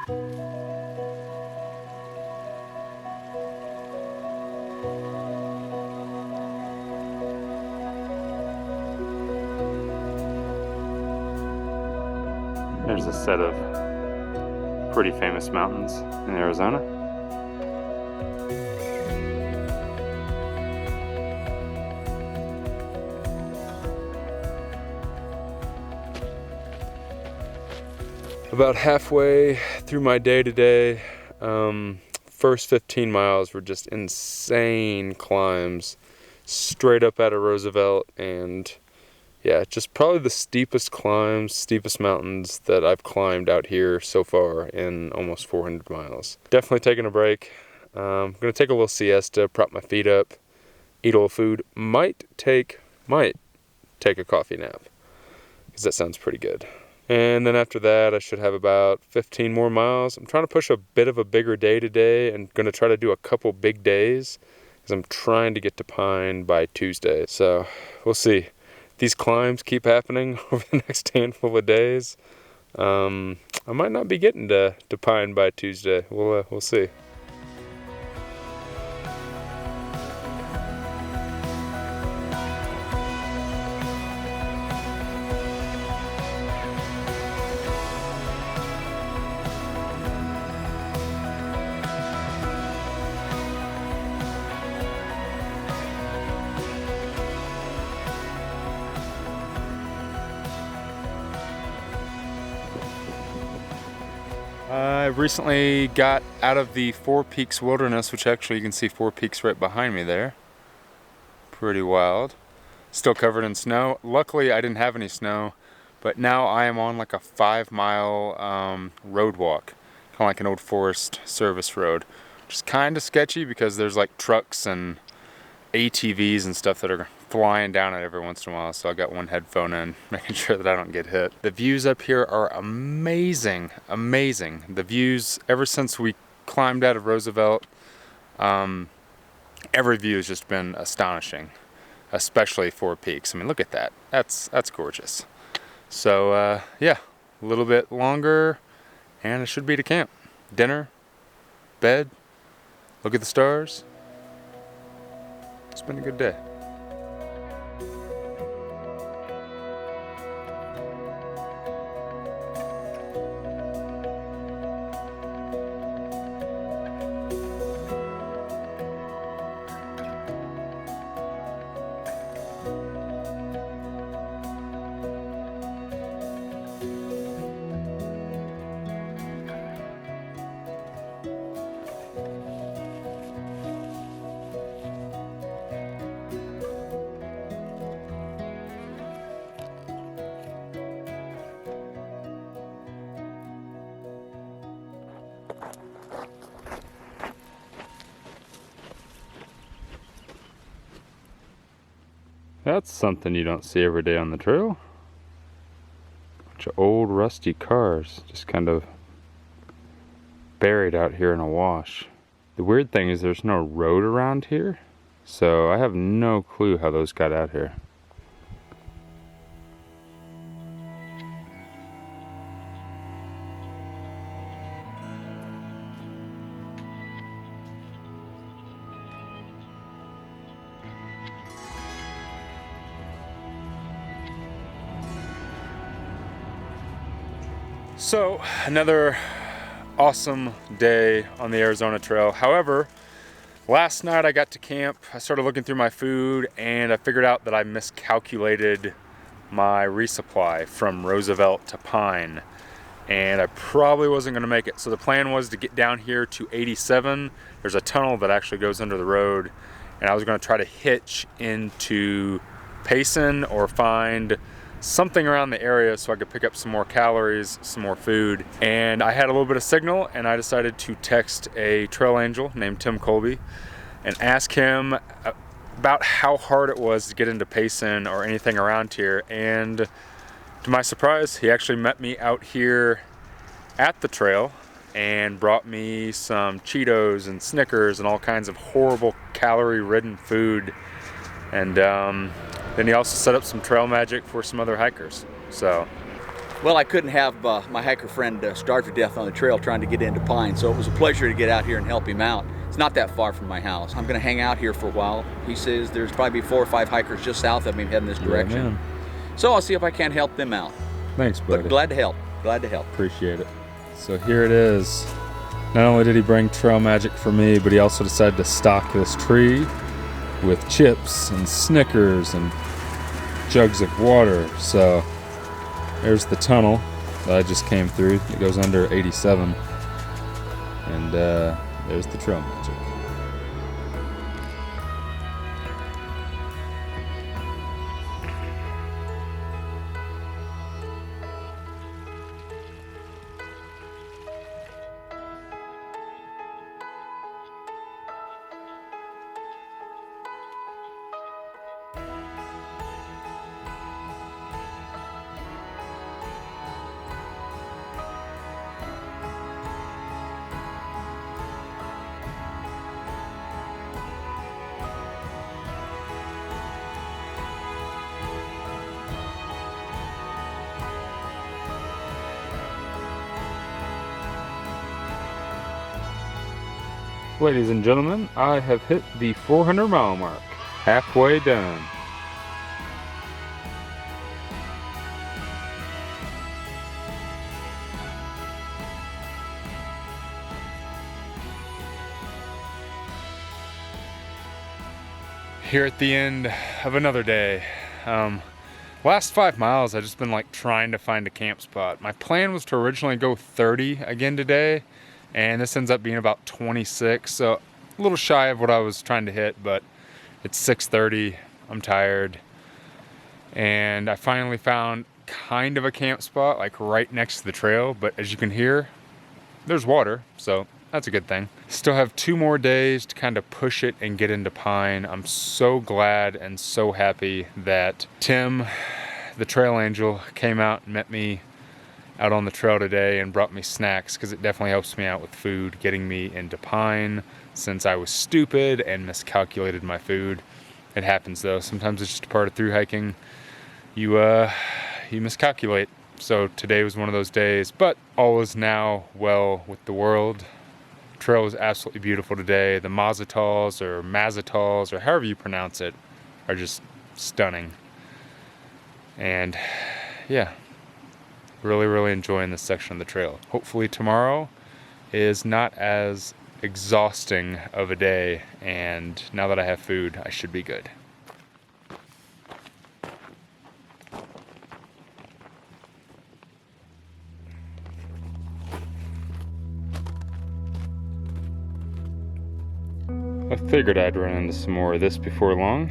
There's a set of pretty famous mountains in Arizona. About halfway through my day today, first 15 miles were just insane climbs straight up out of Roosevelt, and yeah, just probably the steepest climbs, steepest mountains that I've climbed out here so far in almost 400 miles. Definitely taking a break. I'm gonna take a little siesta, prop my feet up, eat a little food, might take a coffee nap, because that sounds pretty good. And then after that, I should have about 15 more miles. I'm trying to push a bit of a bigger day today and going to try to do a couple big days because I'm trying to get to Pine by Tuesday. So we'll see. These climbs keep happening over the next handful of days. I might not be getting to Pine by Tuesday. We'll see. I recently got out of the Four Peaks Wilderness, which actually you can see Four Peaks right behind me there. Pretty wild. Still covered in snow. Luckily I didn't have any snow, but now I am on like a 5-mile road walk, kind of like an old Forest Service road, which is kind of sketchy because there's like trucks and ATVs and stuff that are flying down it every once in a while, so I got one headphone in, making sure that I don't get hit. The views up here are amazing, amazing. The views, ever since we climbed out of Roosevelt, every view has just been astonishing, especially Four Peaks. I mean, look at that. That's gorgeous. So yeah, a little bit longer, and it should be to camp. Dinner, bed, look at the stars. It's been a good day. That's something you don't see every day on the trail. Bunch of old rusty cars just kind of buried out here in a wash. The weird thing is there's no road around here, so I have no clue how those got out here. So, another awesome day on the Arizona Trail. However, last night I got to camp, I started looking through my food, and I figured out that I miscalculated my resupply from Roosevelt to Pine, and I probably wasn't going to make it. So the plan was to get down here to 87. There's a tunnel that actually goes under the road, and I was going to try to hitch into Payson or find something around the area so I could pick up some more calories, some more food. And I had a little bit of signal, and I decided to text a trail angel named Tim Colby and ask him about how hard it was to get into Payson or anything around here. And to my surprise, he actually met me out here at the trail and brought me some Cheetos and Snickers and all kinds of horrible calorie-ridden food. And then he also set up some trail magic for some other hikers. So Well, I couldn't have my hiker friend starve to death on the trail trying to get into Pine, so it was a pleasure to get out here and help him out. It's not that far from my house. I'm going to hang out here for a while. He says there's probably 4 or 5 hikers just south of me heading this direction. Yeah, man. So I'll see if I can't help them out. Thanks, buddy. But glad to help. Glad to help. Appreciate it. So here it is. Not only did he bring trail magic for me, but he also decided to stock this tree with chips and Snickers and jugs of water. So there's the tunnel that I just came through. It goes under 87. And there's the trail magic. Ladies and gentlemen, I have hit the 400-mile mark. Halfway done. Here at the end of another day. Last 5 miles, I've just been like trying to find a camp spot. My plan was to originally go 30 again today, and this ends up being about 26, so a little shy of what I was trying to hit, but it's 6:30, I'm tired, and I finally found kind of a camp spot, like right next to the trail, but as you can hear, there's water, so that's a good thing. Still have 2 more days to kind of push it and get into Pine. I'm so glad and so happy that Tim, the trail angel, came out and met me out on the trail today and brought me snacks, because it definitely helps me out with food, getting me into Pine, since I was stupid and miscalculated my food. It happens though. Sometimes it's just a part of through hiking. You miscalculate. So today was one of those days, but all is now well with the world. Trail was absolutely beautiful today. The mazatals or mazatals or however you pronounce it are just stunning. And yeah, really enjoying this section of the trail. Hopefully tomorrow is not as exhausting of a day, and now that I have food, I should be good. I figured I'd run into some more of this before long.